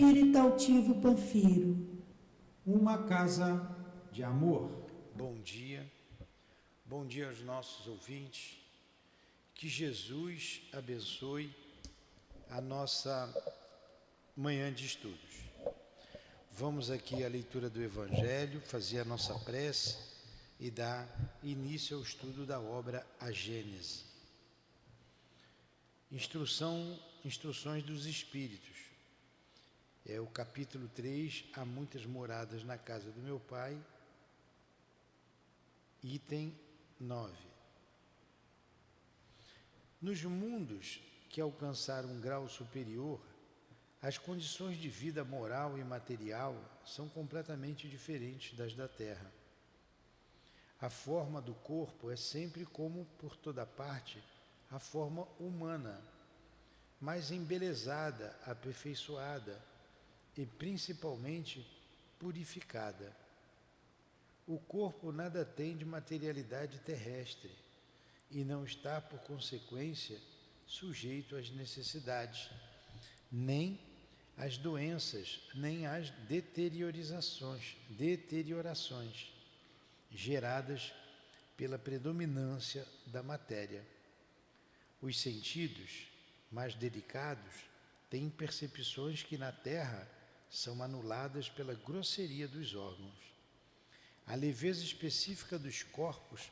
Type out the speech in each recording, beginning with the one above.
espírito altivo Panfiro. Uma casa de amor. Bom dia aos nossos ouvintes, que Jesus abençoe a nossa manhã de estudos. Vamos aqui à leitura do Evangelho, fazer a nossa prece e dar início ao estudo da obra A Gênese. Instruções dos Espíritos. É o capítulo 3, Há muitas moradas na casa do meu Pai, item 9. Nos mundos que alcançaram um grau superior, as condições de vida moral e material são completamente diferentes das da Terra. A forma do corpo é sempre, como por toda parte, a forma humana, mas embelezada, aperfeiçoada e principalmente purificada. O corpo nada tem de materialidade terrestre e não está, por consequência, sujeito às necessidades, nem às doenças, nem às deteriorações geradas pela predominância da matéria. Os sentidos mais delicados têm percepções que na Terra são anuladas pela grosseria dos órgãos. A leveza específica dos corpos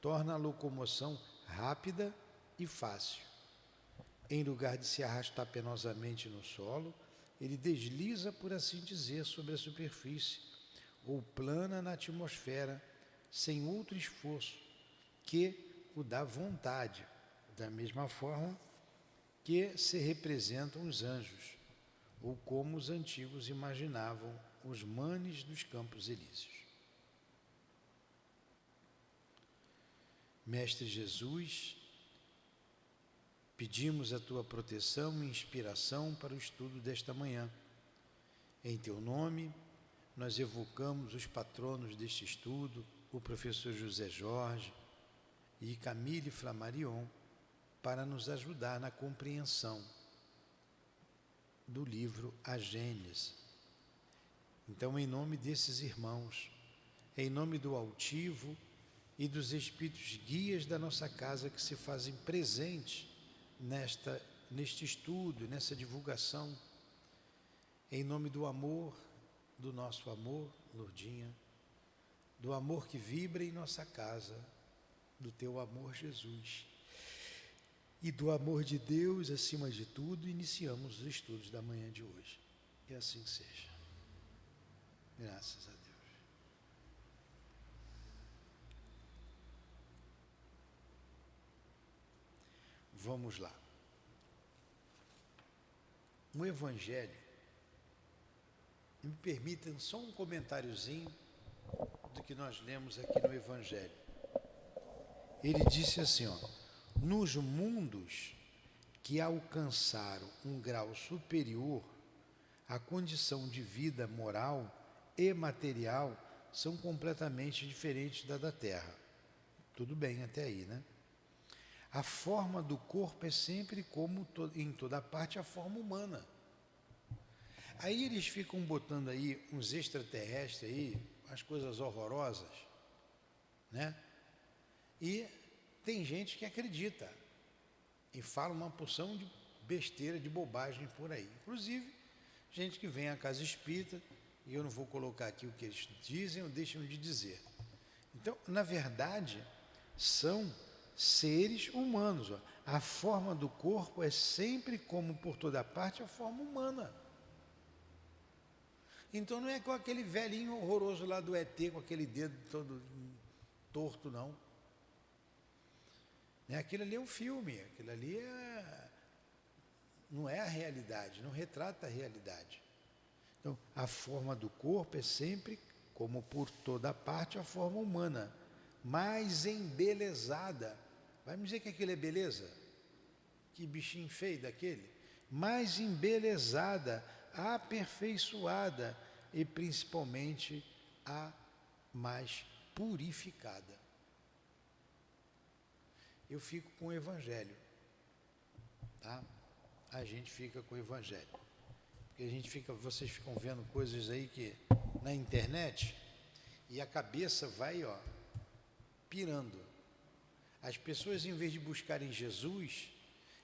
torna a locomoção rápida e fácil. Em lugar de se arrastar penosamente no solo, ele desliza, por assim dizer, sobre a superfície, ou plana na atmosfera, sem outro esforço que o da vontade, da mesma forma que se representam os anjos, ou como os antigos imaginavam os manes dos campos elíseos. Mestre Jesus, pedimos a Tua proteção e inspiração para o estudo desta manhã. Em Teu nome, nós evocamos os patronos deste estudo, o professor José Jorge e Camille Flammarion, para nos ajudar na compreensão do livro A Gênese. Então, em nome desses irmãos, em nome do altivo e dos espíritos guias da nossa casa que se fazem presentes neste estudo, nessa divulgação, em nome do amor, do nosso amor, Lourdinha, do amor que vibra em nossa casa, do Teu amor, Jesus, e do amor de Deus acima de tudo, iniciamos os estudos da manhã de hoje. E assim seja. Graças a Deus. Vamos lá. No Evangelho, me permitam só um comentáriozinho do que nós lemos aqui no Evangelho. Ele disse assim, nos mundos que alcançaram um grau superior, a condição de vida moral e material são completamente diferentes da Terra. Tudo bem até aí, né? A forma do corpo é sempre, como em toda parte, a forma humana. Aí eles ficam botando aí uns extraterrestres aí, as coisas horrorosas, né? E tem gente que acredita e fala uma porção de besteira, de bobagem por aí. Inclusive, gente que vem à casa espírita, e eu não vou colocar aqui o que eles dizem ou deixam de dizer. Então, na verdade, são seres humanos. A forma do corpo é sempre, como por toda parte, a forma humana. Então não é com aquele velhinho horroroso lá do ET, com aquele dedo todo torto, não. Aquilo ali é um filme, aquilo ali não é a realidade, não retrata a realidade. Então, a forma do corpo é sempre, como por toda parte, a forma humana, mais embelezada. Vai me dizer que aquilo é beleza? Que bichinho feio daquele? Mais embelezada, aperfeiçoada e principalmente a mais purificada. Eu fico com o Evangelho, tá? A gente fica com o Evangelho. Porque vocês ficam vendo coisas aí que na internet e a cabeça vai, ó, pirando. As pessoas, em vez de buscarem Jesus,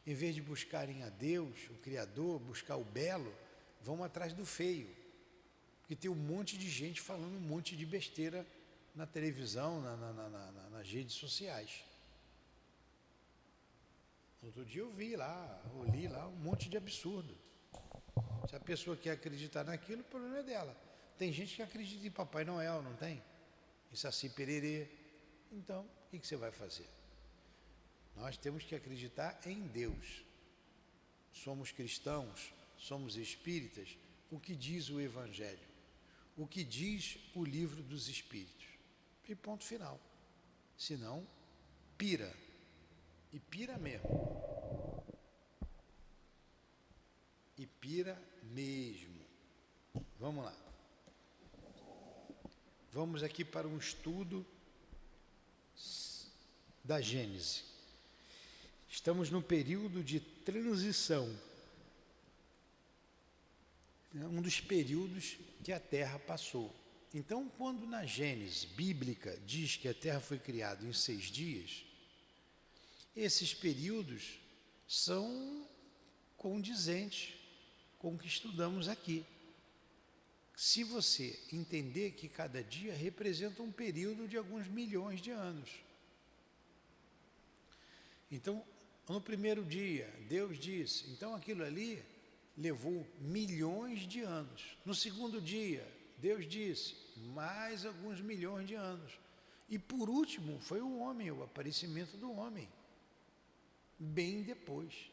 em vez de buscarem a Deus, o Criador, buscar o belo, vão atrás do feio. Porque tem um monte de gente falando um monte de besteira na televisão, nas redes sociais. Outro dia eu li lá um monte de absurdo. Se a pessoa quer acreditar naquilo, o problema é dela. Tem gente que acredita em Papai Noel, não tem? Em Saci Pererê. Então, o que você vai fazer? Nós temos que acreditar em Deus. Somos cristãos, somos espíritas. O que diz o Evangelho? O que diz o Livro dos Espíritos? E ponto final. Senão, pira. E pira mesmo. E pira mesmo. Vamos lá. Vamos aqui para um estudo da Gênese. Estamos no período de transição. É um dos períodos que a Terra passou. Então, quando na Gênese bíblica diz que a Terra foi criada em 6 dias, esses períodos são condizentes com o que estudamos aqui. Se você entender que cada dia representa um período de alguns milhões de anos. Então, no primeiro dia, Deus disse, então aquilo ali levou milhões de anos. No segundo dia, Deus disse, mais alguns milhões de anos. E por último, foi o homem, o aparecimento do homem, bem depois.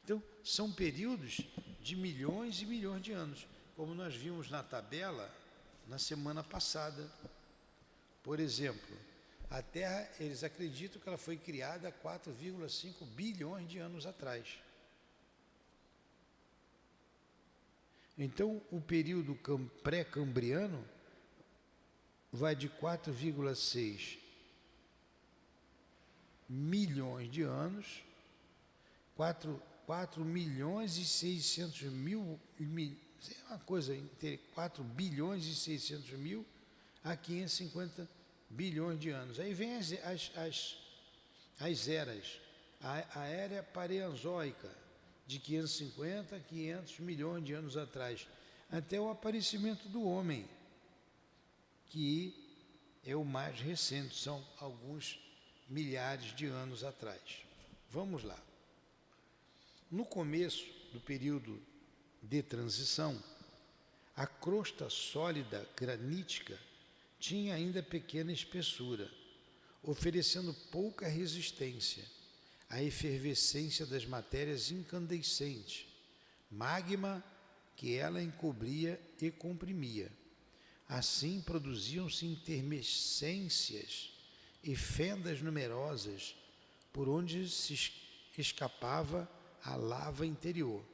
Então, são períodos de milhões e milhões de anos, como nós vimos na tabela na semana passada. Por exemplo, a Terra, eles acreditam que ela foi criada há 4,5 bilhões de anos atrás. Então, o período pré-cambriano vai de 4,6 milhões de anos, 4 milhões e 600 mil, uma coisa entre 4 bilhões e 600 mil a 550 bilhões de anos. Aí vem as eras. A era paleozoica, de 550 a 500 milhões de anos atrás, até o aparecimento do homem, que é o mais recente, são alguns milhares de anos atrás. Vamos lá. No começo do período de transição, a crosta sólida granítica tinha ainda pequena espessura, oferecendo pouca resistência à efervescência das matérias incandescentes, magma que ela encobria e comprimia. Assim produziam-se intermitências e fendas numerosas por onde se escapava a lava interior.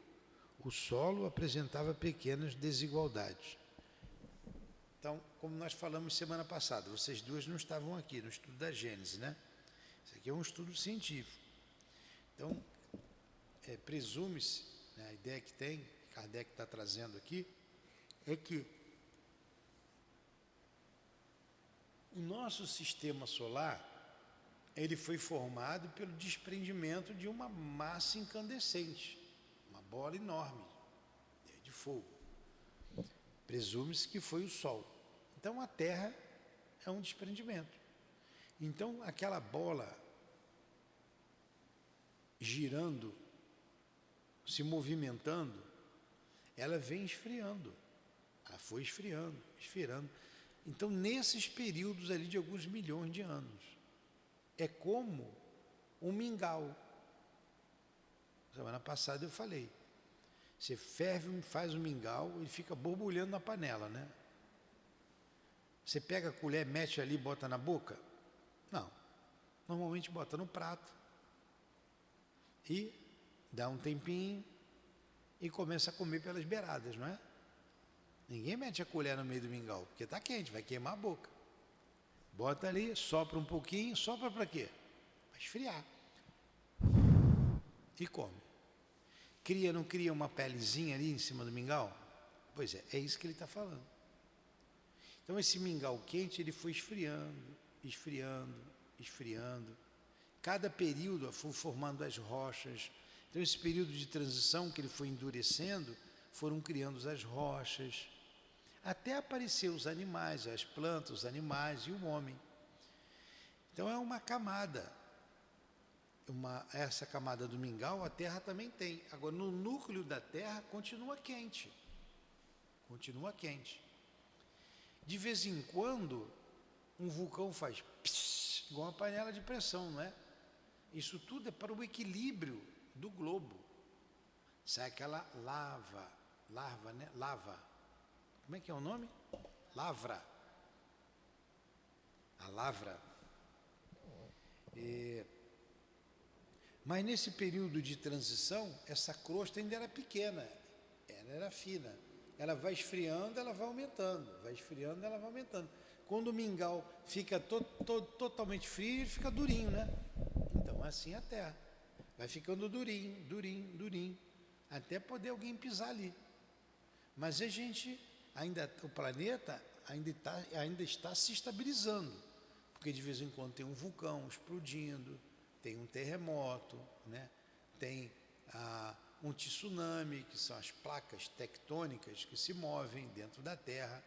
O solo apresentava pequenas desigualdades. Então, como nós falamos semana passada, vocês duas não estavam aqui no estudo da Gênese, né? Isso aqui é um estudo científico. Então, presume-se, né, a ideia que tem, que Kardec está trazendo aqui, é que o nosso sistema solar, ele foi formado pelo desprendimento de uma massa incandescente, uma bola enorme de fogo. Presume-se que foi o Sol. Então a Terra é um desprendimento. Então aquela bola girando, se movimentando, ela vem esfriando. Ela foi esfriando, esfriando. Então nesses períodos ali de alguns milhões de anos, é como um mingau. Semana passada eu falei. Você ferve, faz um mingau e fica borbulhando na panela, né? Você pega a colher, mete ali e bota na boca? Não. Normalmente bota no prato e dá um tempinho e começa a comer pelas beiradas, não é? Ninguém mete a colher no meio do mingau, porque está quente, vai queimar a boca. Bota ali, sopra um pouquinho, sopra para quê? Para esfriar. E come. Não cria uma pelezinha ali em cima do mingau? Pois é isso que ele está falando. Então esse mingau quente, ele foi esfriando, esfriando, esfriando. Cada período foi formando as rochas. Então esse período de transição que ele foi endurecendo, foram criando as rochas, até aparecer os animais, as plantas, os animais e o homem. Então é uma camada. Essa camada do mingau, a Terra também tem. Agora, no núcleo da Terra, continua quente. Continua quente. De vez em quando, um vulcão faz pss, igual uma panela de pressão, não é? Isso tudo é para o equilíbrio do globo. Sai aquela larva, né? Lava. Como é que é o nome? Lavra. A lavra. Mas nesse período de transição, essa crosta ainda era pequena, ela era fina. Ela vai esfriando, ela vai aumentando, vai esfriando, ela vai aumentando. Quando o mingau fica totalmente frio, ele fica durinho, né? Então, assim é a Terra. Vai ficando durinho, durinho, durinho, até poder alguém pisar ali. Mas a gente, o planeta ainda está se estabilizando, porque de vez em quando tem um vulcão explodindo, tem um terremoto, né? Tem um tsunami, que são as placas tectônicas que se movem dentro da Terra.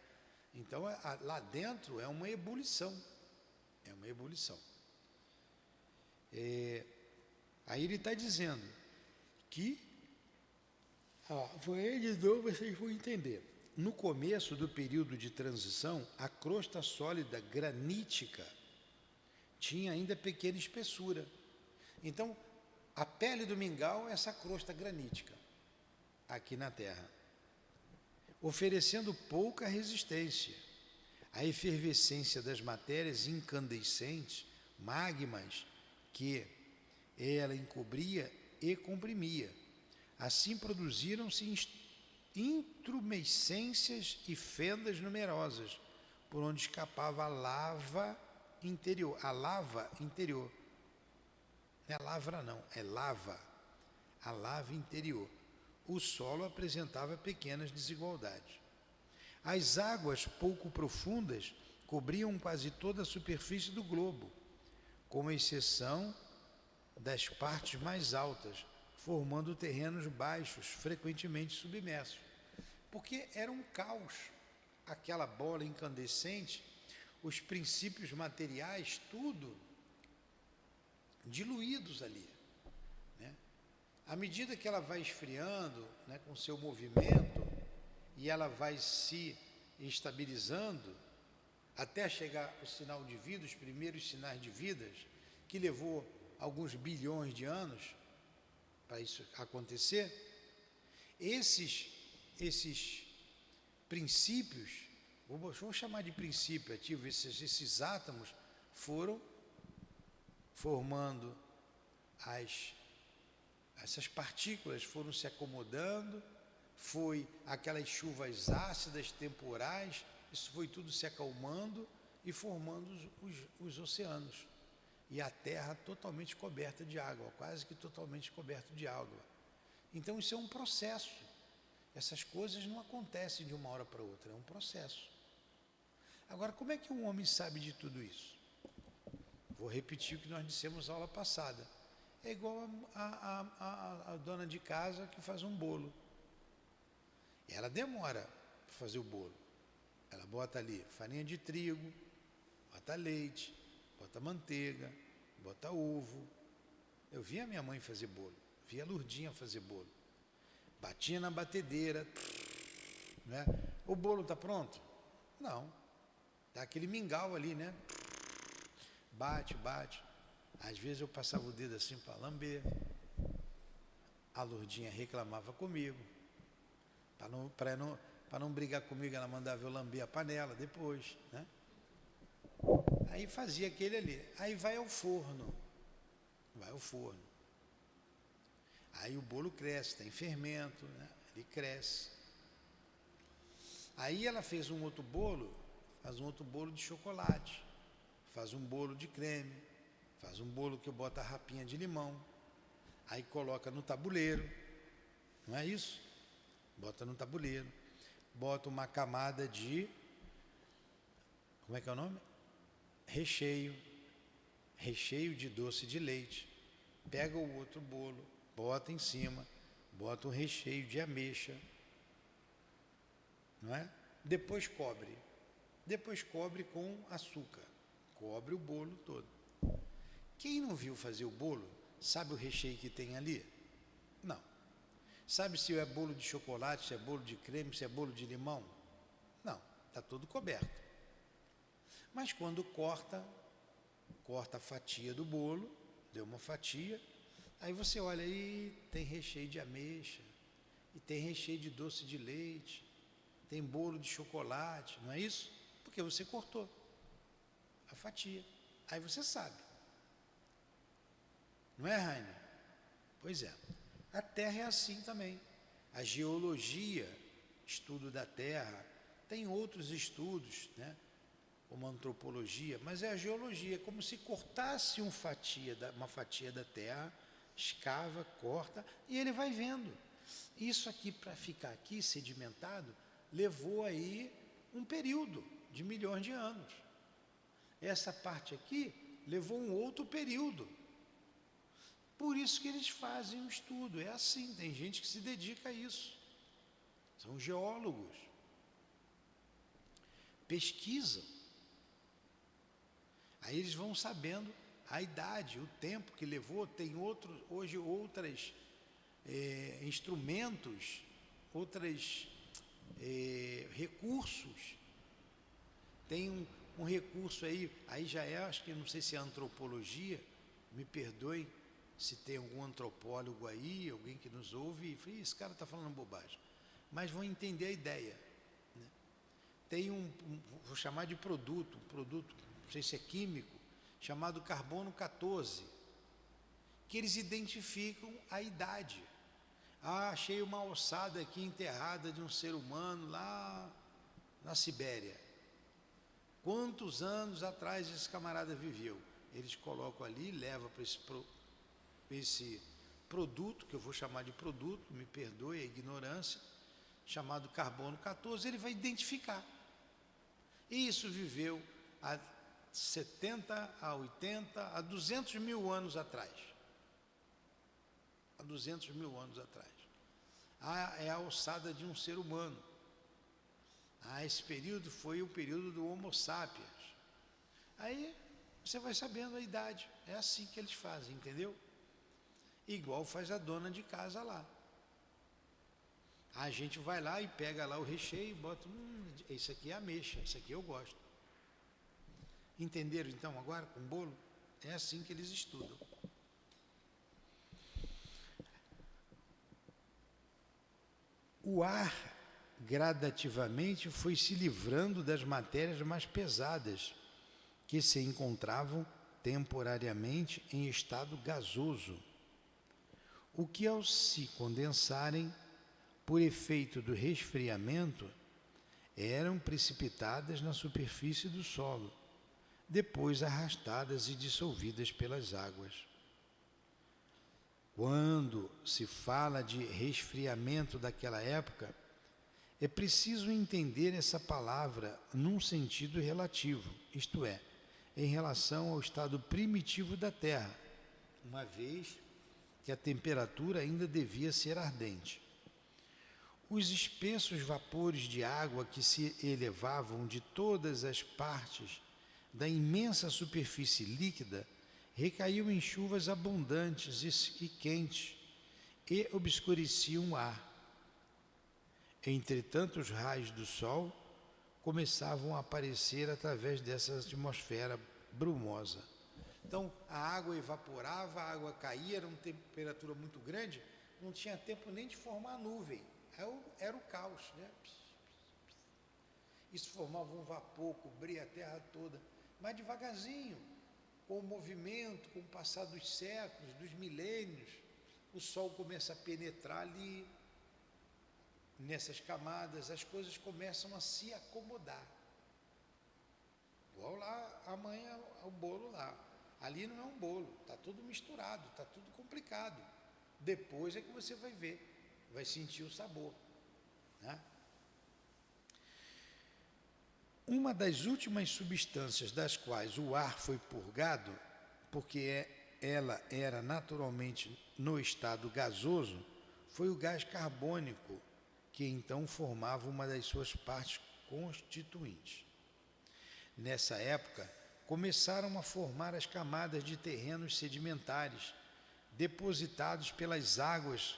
Então, lá dentro é uma ebulição. É uma ebulição. Aí ele está dizendo que, vou ler de novo, vocês vão entender. No começo do período de transição, a crosta sólida granítica tinha ainda pequena espessura. Então, a pele do mingau é essa crosta granítica aqui na Terra, oferecendo pouca resistência à efervescência das matérias incandescentes, magmas, que ela encobria e comprimia. Assim produziram-se intrumescências e fendas numerosas, por onde escapava a lava interior. A lava interior. Não é lavra não, é lava. A lava interior. O solo apresentava pequenas desigualdades. As águas pouco profundas cobriam quase toda a superfície do globo, com exceção das partes mais altas, formando terrenos baixos, frequentemente submersos. Porque era um caos, aquela bola incandescente, os princípios materiais, tudo diluídos ali, né? À medida que ela vai esfriando, né, com seu movimento, e ela vai se estabilizando, até chegar o sinal de vida, os primeiros sinais de vidas, que levou alguns bilhões de anos para isso acontecer, esses princípios, vou chamar de princípio ativo, esses átomos foram formando essas partículas, foram se acomodando, foi aquelas chuvas ácidas temporais, isso foi tudo se acalmando e formando os oceanos. E a Terra totalmente coberta de água, quase que totalmente coberta de água. Então isso é um processo. Essas coisas não acontecem de uma hora para outra, é um processo. Agora, como é que um homem sabe de tudo isso? Vou repetir o que nós dissemos na aula passada. É igual a dona de casa que faz um bolo. Ela demora para fazer o bolo. Ela bota ali farinha de trigo, bota leite, bota manteiga, bota ovo. Eu vi a minha mãe fazer bolo, vi a Lurdinha fazer bolo. Batia na batedeira, né? O bolo está pronto? Não. Dá aquele mingau ali, né? Bate, bate. Às vezes eu passava o dedo assim para lamber. A Lurdinha reclamava comigo. Para não brigar comigo, ela mandava eu lamber a panela depois, né? Aí fazia aquele ali. Aí vai ao forno. Vai ao forno. Aí o bolo cresce, tem fermento, né? Ele cresce. Aí ela fez um outro bolo, faz um outro bolo de chocolate, faz um bolo de creme, faz um bolo que bota a rapinha de limão, aí coloca no tabuleiro, não é isso? Bota no tabuleiro. bota uma camada de, como é que é o nome? Recheio de doce de leite. Pega o outro bolo, bota em cima, bota um recheio de ameixa, não é? Depois cobre com açúcar, cobre o bolo todo. Quem não viu fazer o bolo, sabe o recheio que tem ali? Não. Sabe se é bolo de chocolate, se é bolo de creme, se é bolo de limão? Não, está tudo coberto. Mas quando corta a fatia do bolo, deu uma fatia, aí você olha aí, tem recheio de ameixa, e tem recheio de doce de leite, tem bolo de chocolate, não é isso? Porque você cortou a fatia, aí você sabe. Não é, Rainer? Pois é. A Terra é assim também. A geologia, estudo da Terra, tem outros estudos, né? Como a antropologia, mas é a geologia, como se cortasse uma fatia da Terra, escava, corta, e ele vai vendo. Isso aqui, para ficar aqui sedimentado, levou aí um período de milhões de anos. Essa parte aqui levou um outro período. Por isso que eles fazem um estudo. É assim, tem gente que se dedica a isso. São geólogos. Pesquisam. Aí eles vão sabendo a idade, o tempo que levou. Tem hoje outros instrumentos, outros recursos. Tem um recurso aí já acho que não sei se é antropologia, me perdoe se tem algum antropólogo aí, alguém que nos ouve e fala, esse cara está falando bobagem, mas vão entender a ideia, né? Tem vou chamar de produto, não sei se é químico, chamado carbono 14, que eles identificam a idade. Achei uma ossada aqui enterrada de um ser humano lá na Sibéria. Quantos anos atrás esse camarada viveu? Eles colocam ali, levam para esse produto, que eu vou chamar de produto, me perdoe a ignorância, chamado carbono 14, ele vai identificar. E isso viveu há 70, a 80, a 200 mil anos atrás. Há 200 mil anos atrás. É a ossada de um ser humano. Esse período foi o período do Homo sapiens. Aí você vai sabendo a idade. É assim que eles fazem, entendeu? Igual faz a dona de casa lá. A gente vai lá e pega lá o recheio e bota, esse aqui é ameixa, esse aqui eu gosto. Entenderam então agora com o bolo? É assim que eles estudam. O ar gradativamente foi se livrando das matérias mais pesadas, que se encontravam temporariamente em estado gasoso, o que ao se condensarem por efeito do resfriamento, eram precipitadas na superfície do solo, depois arrastadas e dissolvidas pelas águas. Quando se fala de resfriamento daquela época, é preciso entender essa palavra num sentido relativo, isto é, em relação ao estado primitivo da Terra, uma vez que a temperatura ainda devia ser ardente. Os espessos vapores de água que se elevavam de todas as partes da imensa superfície líquida recaíam em chuvas abundantes e quentes e obscureciam o ar. Entretanto, os raios do sol começavam a aparecer através dessa atmosfera brumosa. Então, a água evaporava, a água caía, era uma temperatura muito grande, não tinha tempo nem de formar nuvem. Era o caos, né? Isso formava um vapor, cobria a terra toda, mas devagarzinho, com o movimento, com o passar dos séculos, dos milênios, o sol começa a penetrar ali, nessas camadas, as coisas começam a se acomodar. Igual lá, amanhã o bolo lá. Ali não é um bolo, está tudo misturado, está tudo complicado. Depois é que você vai ver, vai sentir o sabor, né? Uma das últimas substâncias das quais o ar foi purgado, porque ela era naturalmente no estado gasoso, foi o gás carbônico, que então formava uma das suas partes constituintes. Nessa época, começaram a formar as camadas de terrenos sedimentares, depositados pelas águas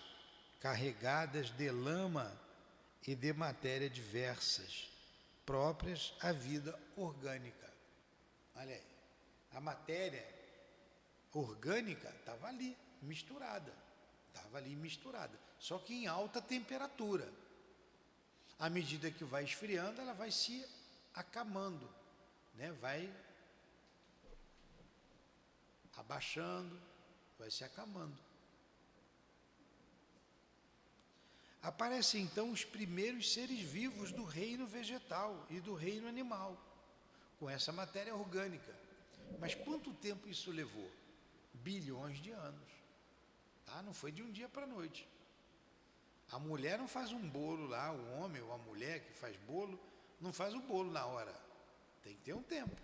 carregadas de lama e de matéria diversas, próprias à vida orgânica. Olha aí, a matéria orgânica estava ali misturada, só que em alta temperatura. À medida que vai esfriando, ela vai se acamando, né? Vai abaixando, vai se acamando. Aparecem então os primeiros seres vivos do reino vegetal e do reino animal, com essa matéria orgânica. Mas quanto tempo isso levou? Bilhões de anos. Tá? Não foi de um dia para a noite. A mulher não faz um bolo lá, o homem ou a mulher que faz bolo, não faz o bolo na hora. Tem que ter um tempo.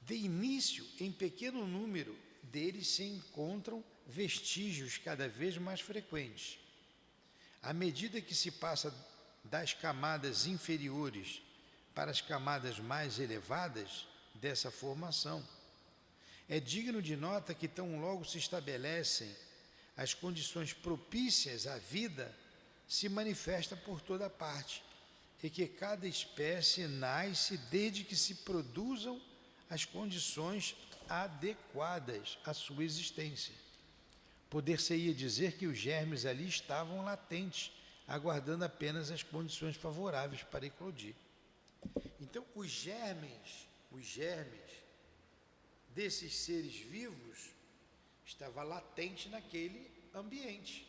De início, em pequeno número deles se encontram vestígios cada vez mais frequentes. À medida que se passa das camadas inferiores para as camadas mais elevadas dessa formação, é digno de nota que tão logo se estabelecem as condições propícias à vida, se manifesta por toda parte, e que cada espécie nasce desde que se produzam as condições adequadas à sua existência. Poder-se-ia dizer que os germes ali estavam latentes, aguardando apenas as condições favoráveis para eclodir. Então, os germes desses seres vivos estavam latentes naquele ambiente,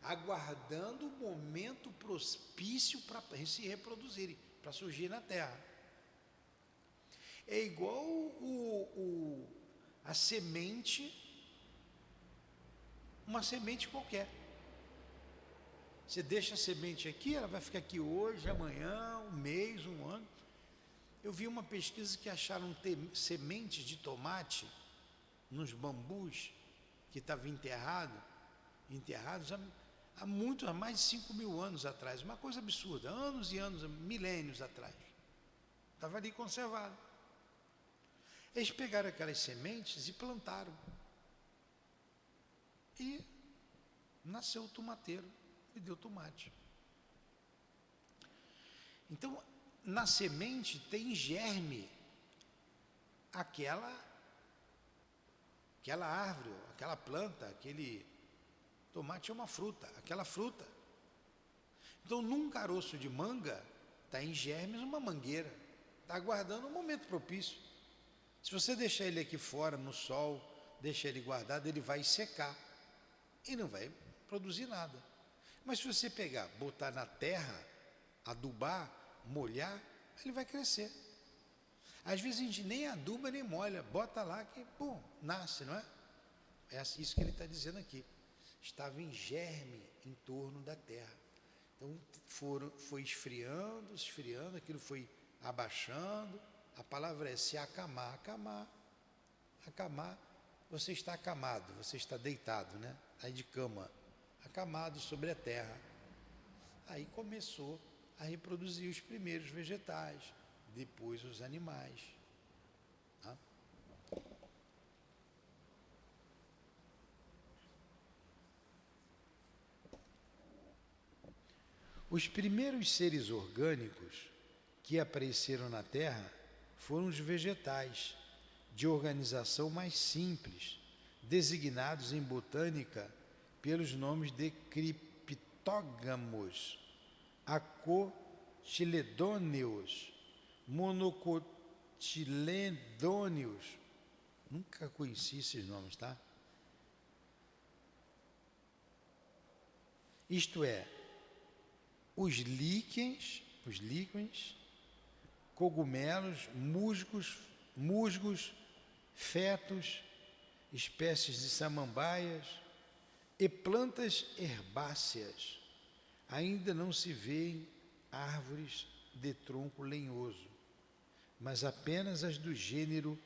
aguardando o momento propício para se reproduzirem, para surgir na Terra. É igual a semente, uma semente qualquer. Você deixa a semente aqui, ela vai ficar aqui hoje, amanhã, um mês, um ano. Eu vi uma pesquisa que acharam sementes de tomate nos bambus que estavam enterrados há mais de 5.000 anos atrás. Uma coisa absurda, anos e anos, milênios atrás. Estava ali conservado. Eles pegaram aquelas sementes e plantaram. E nasceu o tomateiro e deu tomate. Então, na semente tem germe aquela árvore, aquela planta, aquele tomate é uma fruta, aquela fruta. Então, num caroço de manga, está em germes uma mangueira, está aguardando um momento propício. Se você deixar ele aqui fora, no sol, deixar ele guardado, ele vai secar e não vai produzir nada. Mas se você pegar, botar na terra, adubar, molhar, ele vai crescer. Às vezes a gente nem aduba nem molha, bota lá que, pum, nasce, não é? É isso que ele está dizendo aqui. Estava em germe em torno da terra. Então foi esfriando, aquilo foi abaixando. A palavra é se acamar, acamar. Você está acamado, você está deitado, né? Aí de cama, acamado sobre a terra. Aí começou a reproduzir os primeiros vegetais, depois os animais. Tá? Os primeiros seres orgânicos que apareceram na Terra foram os vegetais, de organização mais simples, designados em botânica pelos nomes de criptógamos, acotiledôneos, monocotiledôneos. Nunca conheci esses nomes, tá? Isto é, os líquens, cogumelos, musgos, fetos, espécies de samambaias e plantas herbáceas ainda não se veem árvores de tronco lenhoso, mas apenas as do gênero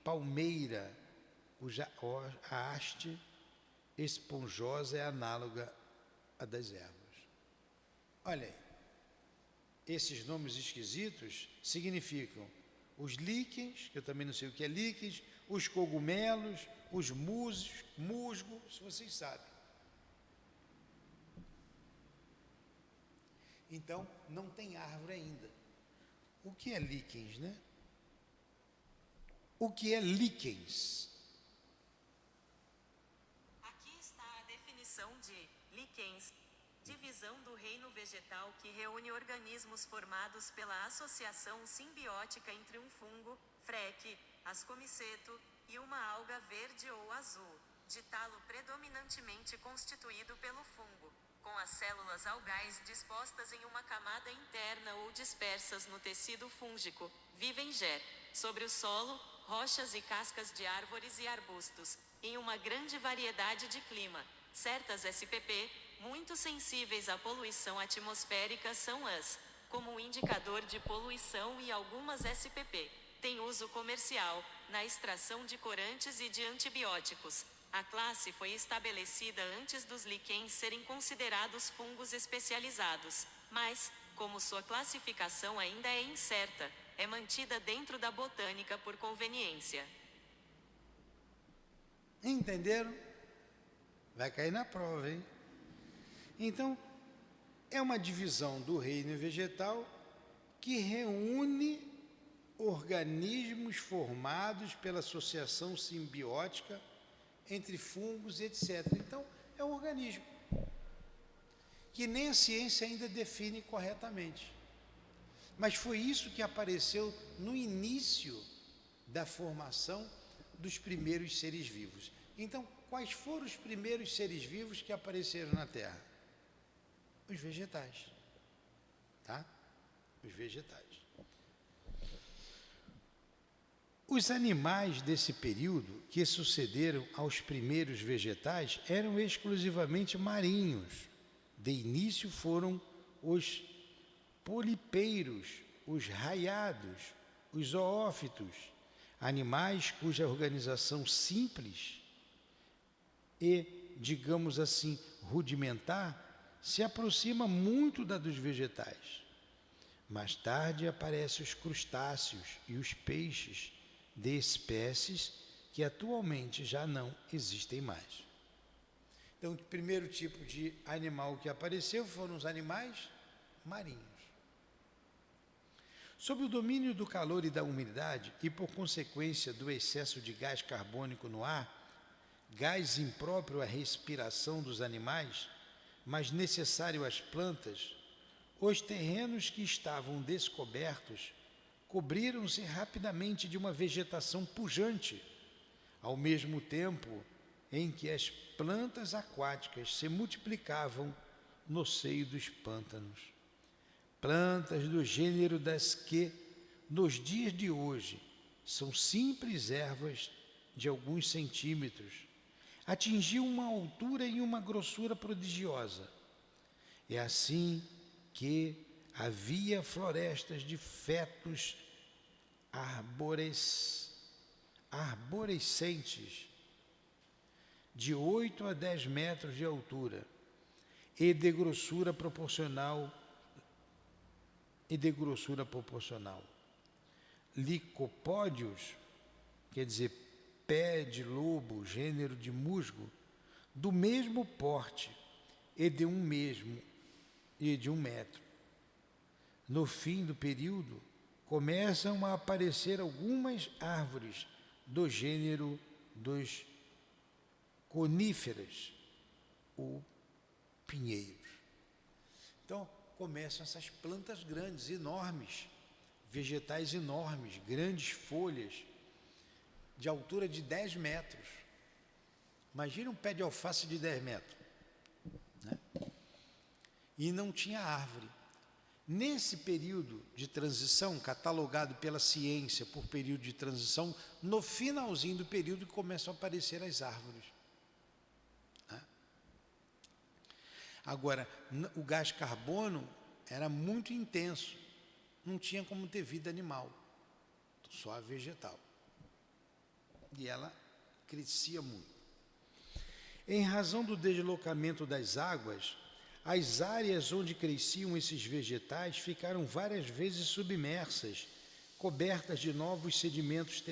palmeira, cuja a haste esponjosa é análoga à das ervas. Olha aí, esses nomes esquisitos significam os líquens, que eu também não sei o que é líquens, os cogumelos, os musgos, vocês sabem. Então, não tem árvore ainda. O que é líquens, né? O que é líquens? Aqui está a definição de líquens. Divisão do reino vegetal que reúne organismos formados pela associação simbiótica entre um fungo, freque, ascomiceto, e uma alga verde ou azul, de talo predominantemente constituído pelo fungo, com as células algais dispostas em uma camada interna ou dispersas no tecido fúngico, vivem sobre o solo, rochas e cascas de árvores e arbustos, em uma grande variedade de clima. Certas SPP, muito sensíveis à poluição atmosférica, são as, como indicador de poluição, e algumas SPP têm uso comercial, na extração de corantes e de antibióticos. A classe foi estabelecida antes dos líquens serem considerados fungos especializados, mas, como sua classificação ainda é incerta, é mantida dentro da botânica por conveniência. Entenderam? Vai cair na prova, hein? Então, é uma divisão do reino vegetal que reúne organismos formados pela associação simbiótica entre fungos e etc. Então, é um organismo que nem a ciência ainda define corretamente. Mas foi isso que apareceu no início da formação dos primeiros seres vivos. Então, quais foram os primeiros seres vivos que apareceram na Terra? Os vegetais, tá? Os vegetais. Os animais desse período que sucederam aos primeiros vegetais eram exclusivamente marinhos. De início foram os polipeiros, os raiados, os zoófitos, animais cuja organização simples e, digamos assim, rudimentar, se aproxima muito da dos vegetais. Mais tarde aparecem os crustáceos e os peixes de espécies que atualmente já não existem mais. Então, o primeiro tipo de animal que apareceu foram os animais marinhos. Sob o domínio do calor e da umidade, e por consequência do excesso de gás carbônico no ar, gás impróprio à respiração dos animais, mas necessário às plantas, os terrenos que estavam descobertos cobriram-se rapidamente de uma vegetação pujante, ao mesmo tempo em que as plantas aquáticas se multiplicavam no seio dos pântanos. Plantas do gênero das que, nos dias de hoje, são simples ervas de alguns centímetros, atingiu uma altura e uma grossura prodigiosa. É assim que havia florestas de fetos arborescentes de 8 a 10 metros de altura e de grossura proporcional. Licopódios, quer dizer, pé de lobo, gênero de musgo, do mesmo porte e de um metro. No fim do período, começam a aparecer algumas árvores do gênero dos coníferas, ou pinheiros. Então, começam essas plantas grandes, enormes, vegetais enormes, grandes folhas, de altura de 10 metros. Imagina um pé de alface de 10 metros. Né? E não tinha árvore. Nesse período de transição, catalogado pela ciência por período de transição, no finalzinho do período começam a aparecer as árvores. Né? Agora, o gás carbono era muito intenso, não tinha como ter vida animal, só a vegetal. E ela crescia muito. Em razão do deslocamento das águas, as áreas onde cresciam esses vegetais ficaram várias vezes submersas, cobertas de novos sedimentos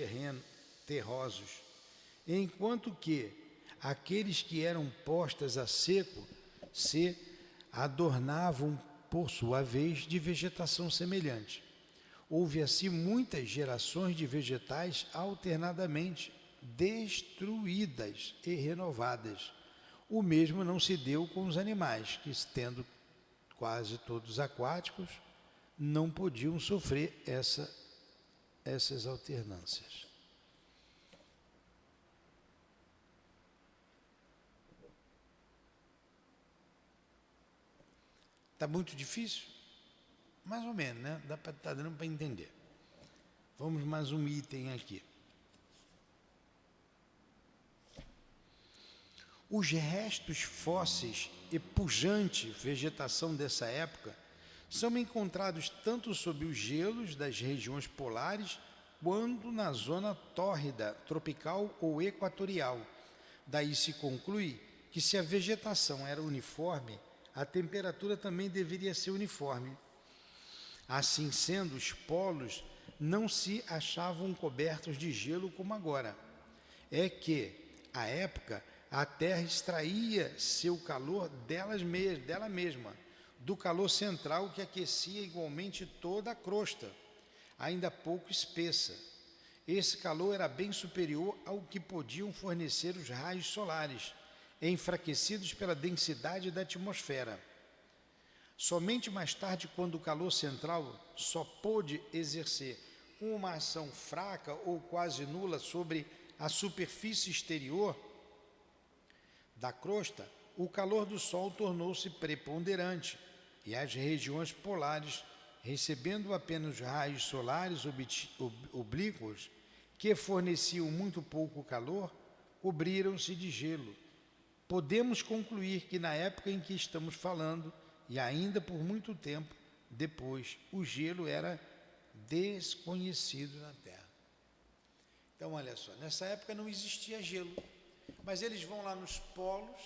terrosos, enquanto que aqueles que eram postas a seco se adornavam, por sua vez, de vegetação semelhante. Houve assim muitas gerações de vegetais alternadamente destruídas e renovadas. O mesmo não se deu com os animais, que, tendo quase todos aquáticos, não podiam sofrer essas alternâncias. Está muito difícil? Mais ou menos, né? Está dando para entender. Vamos mais um item aqui. Os restos fósseis e pujante vegetação dessa época são encontrados tanto sob os gelos das regiões polares quanto na zona tórrida, tropical ou equatorial. Daí se conclui que se a vegetação era uniforme, a temperatura também deveria ser uniforme. Assim sendo, os polos não se achavam cobertos de gelo como agora. É que, à época, a Terra extraía seu calor dela mesma, do calor central que aquecia igualmente toda a crosta, ainda pouco espessa. Esse calor era bem superior ao que podiam fornecer os raios solares, enfraquecidos pela densidade da atmosfera. Somente mais tarde, quando o calor central só pôde exercer uma ação fraca ou quase nula sobre a superfície exterior da crosta, o calor do Sol tornou-se preponderante e as regiões polares, recebendo apenas raios solares oblíquos, que forneciam muito pouco calor, cobriram-se de gelo. Podemos concluir que na época em que estamos falando, e ainda por muito tempo depois, o gelo era desconhecido na Terra. Então, olha só, nessa época não existia gelo, mas eles vão lá nos polos,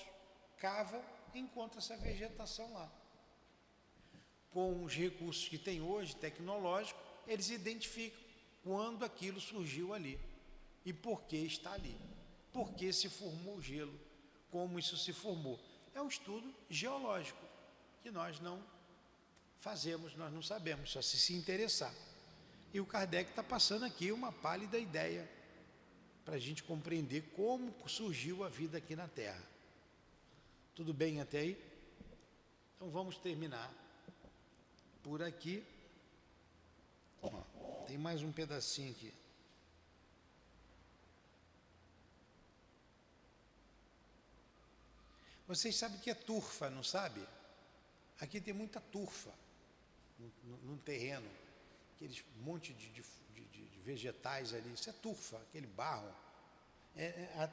cavam e encontram essa vegetação lá. Com os recursos que tem hoje, tecnológicos, eles identificam quando aquilo surgiu ali e por que está ali, por que se formou o gelo, como isso se formou. É um estudo geológico que nós não fazemos, nós não sabemos, só se interessar. E o Kardec está passando aqui uma pálida ideia para a gente compreender como surgiu a vida aqui na Terra. Tudo bem até aí? Então vamos terminar por aqui. Ó, tem mais um pedacinho aqui. Vocês sabem o que é turfa, não sabe? Aqui tem muita turfa no terreno, aqueles monte de vegetais ali, isso é turfa, aquele barro.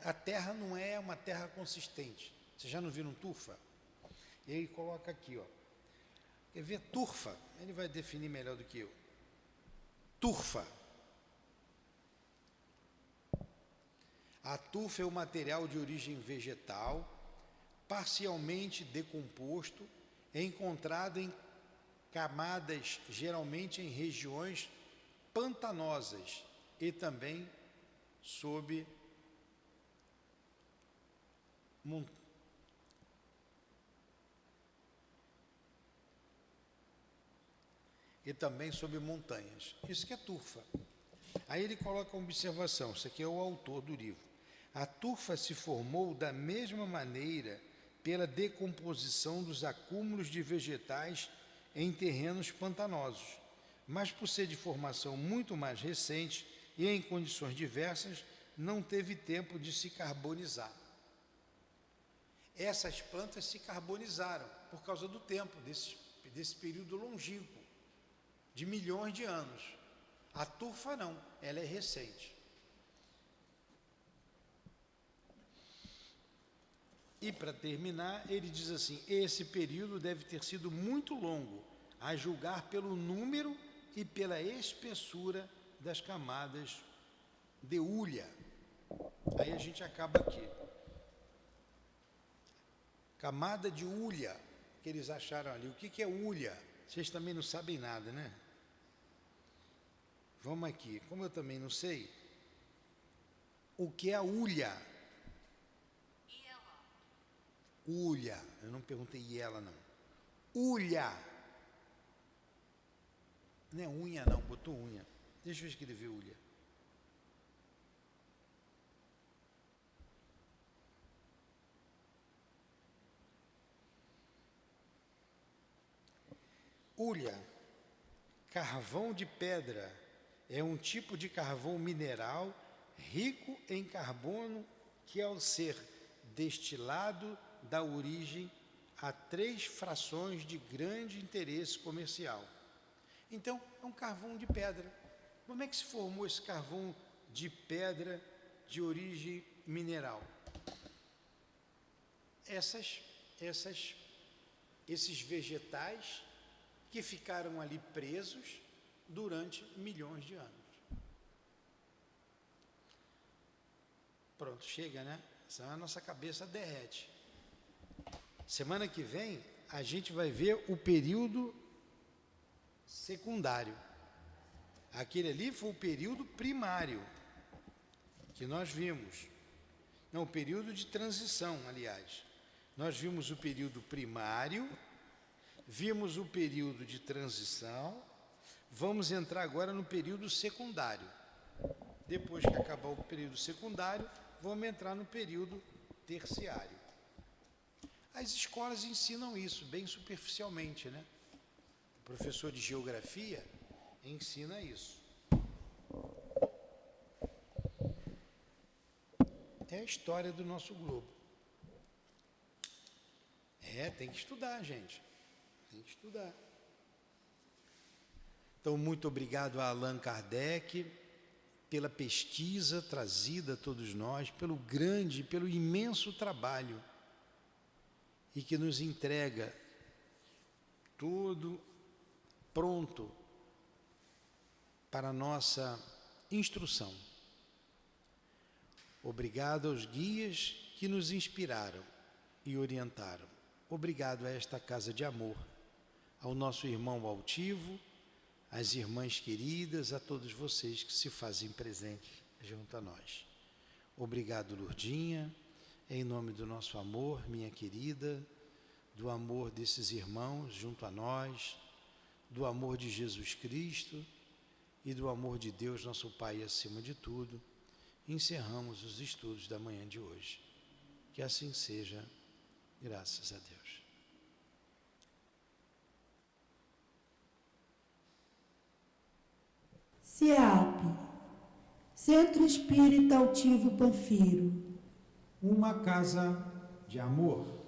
A terra não é uma terra consistente. Vocês já não viram turfa? E ele coloca aqui, ó. Quer ver turfa? Ele vai definir melhor do que eu. Turfa. A turfa é o material de origem vegetal, parcialmente decomposto, encontrado em camadas, geralmente em regiões pantanosas e também sob montanhas. Isso que é turfa. Aí ele coloca uma observação, isso aqui é o autor do livro. A turfa se formou da mesma maneira pela decomposição dos acúmulos de vegetais em terrenos pantanosos, mas por ser de formação muito mais recente e em condições diversas, não teve tempo de se carbonizar. Essas plantas se carbonizaram por causa do tempo, desse período longínquo, de milhões de anos. A turfa não, ela é recente. E para terminar, ele diz assim: esse período deve ter sido muito longo, a julgar pelo número e pela espessura das camadas de hulha. Aí a gente acaba aqui. Camada de hulha, que eles acharam ali. O que é hulha? Vocês também não sabem nada, né? Vamos aqui. Como eu também não sei, o que é a hulha? Hulha. Eu não perguntei ela, não. Hulha. Não é unha, não. Botou unha. Deixa eu escrever hulha. Hulha, carvão de pedra, é um tipo de carvão mineral rico em carbono que, ao ser destilado, dá origem a 3 frações de grande interesse comercial. Então, é um carvão de pedra. Como é que se formou esse carvão de pedra de origem mineral? Esses vegetais que ficaram ali presos durante milhões de anos. Pronto, chega, né? Senão a nossa cabeça derrete. Semana que vem, a gente vai ver o período secundário. Aquele ali foi o período primário, que nós vimos. Não, o período de transição, aliás. Nós vimos o período primário, vimos o período de transição, vamos entrar agora no período secundário. Depois que acabar o período secundário, vamos entrar no período terciário. As escolas ensinam isso bem superficialmente, né? O professor de geografia ensina isso. É a história do nosso globo. Tem que estudar, gente. Tem que estudar. Então, muito obrigado a Allan Kardec pela pesquisa trazida a todos nós, pelo grande, pelo imenso trabalho e que nos entrega tudo pronto para a nossa instrução. Obrigado aos guias que nos inspiraram e orientaram. Obrigado a esta Casa de Amor, ao nosso irmão altivo, às irmãs queridas, a todos vocês que se fazem presentes junto a nós. Obrigado, Lourdinha, em nome do nosso amor, minha querida, do amor desses irmãos junto a nós, do amor de Jesus Cristo e do amor de Deus, nosso Pai, acima de tudo, encerramos os estudos da manhã de hoje. Que assim seja, graças a Deus. CIAP, Centro Espírita Altivo Panfiro. Uma casa de amor.